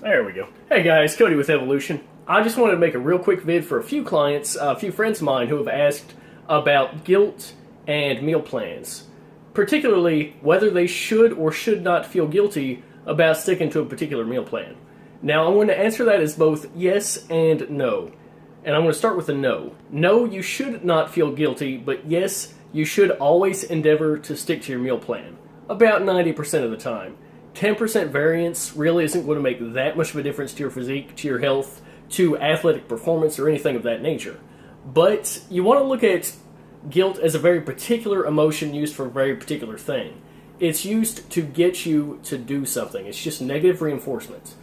There we go. Hey guys, Cody with Evolution. I just wanted to make a real quick vid for a few clients, a few friends of mine who have asked about guilt and meal plans. Particularly whether they should or should not feel guilty about sticking to a particular meal plan. Now I'm going to answer that as both yes and no. And I'm going to start with the no. No, you should not feel guilty, but yes, you should always endeavor to stick to your meal plan. About 90% of the time. 10% variance really isn't going to make that much of a difference to your physique, to your health, to athletic performance, or anything of that nature. But you want to look at guilt as a very particular emotion used for a very particular thing. It's used to get you to do something. It's just negative reinforcement.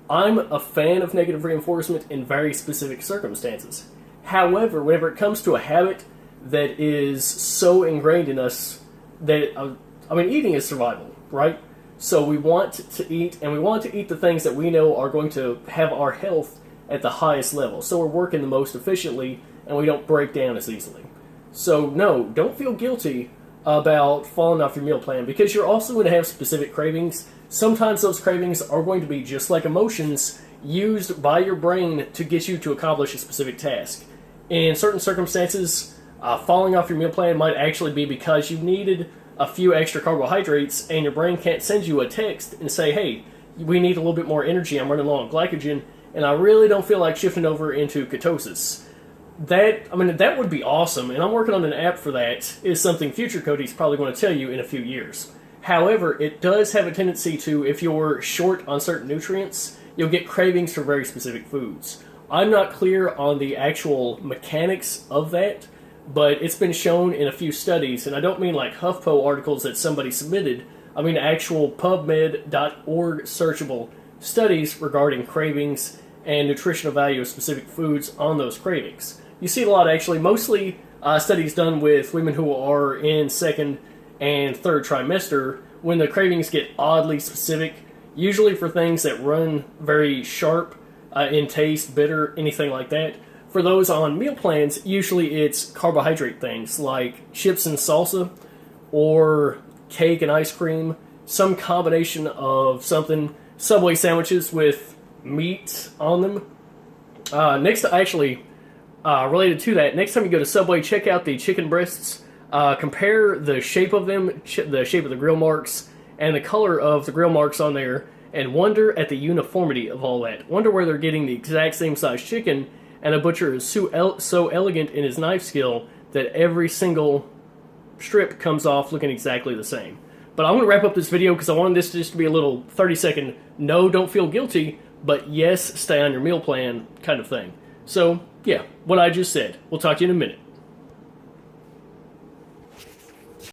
I'm a fan of negative reinforcement in very specific circumstances. However, whenever it comes to a habit that is so ingrained in us that, eating is survival, right? So we want to eat, and we want to eat the things that we know are going to have our health at the highest level. So we're working the most efficiently, and we don't break down as easily. So no, don't feel guilty about falling off your meal plan, because you're also going to have specific cravings. Sometimes those cravings are going to be just like emotions used by your brain to get you to accomplish a specific task. In certain circumstances, falling off your meal plan might actually be because you needed a few extra carbohydrates, and your brain can't send you a text and say, hey, we need a little bit more energy, I'm running low on glycogen, and I really don't feel like shifting over into ketosis. That would be awesome, and I'm working on an app for that, is something future Cody's probably going to tell you in a few years. However, it does have a tendency to, if you're short on certain nutrients, you'll get cravings for very specific foods. I'm not clear on the actual mechanics of that, but it's been shown in a few studies, and I don't mean like HuffPo articles that somebody submitted. I mean actual PubMed.org searchable studies regarding cravings and nutritional value of specific foods on those cravings. You see a lot, actually, mostly studies done with women who are in second and third trimester, when the cravings get oddly specific, usually for things that run very sharp in taste, bitter, anything like that. For those on meal plans, usually it's carbohydrate things like chips and salsa, or cake and ice cream, some combination of something, Subway sandwiches with meat on them. Related to that, next time you go to Subway, check out the chicken breasts. Compare the shape of them, the shape of the grill marks, and the color of the grill marks on there, and wonder at the uniformity of all that. Wonder where they're getting the exact same size chicken, and a butcher is so elegant in his knife skill that every single strip comes off looking exactly the same. But I'm going to wrap up this video because I wanted this just to be a little 30-second, no, don't feel guilty, but yes, stay on your meal plan kind of thing. So, yeah, what I just said. We'll talk to you in a minute.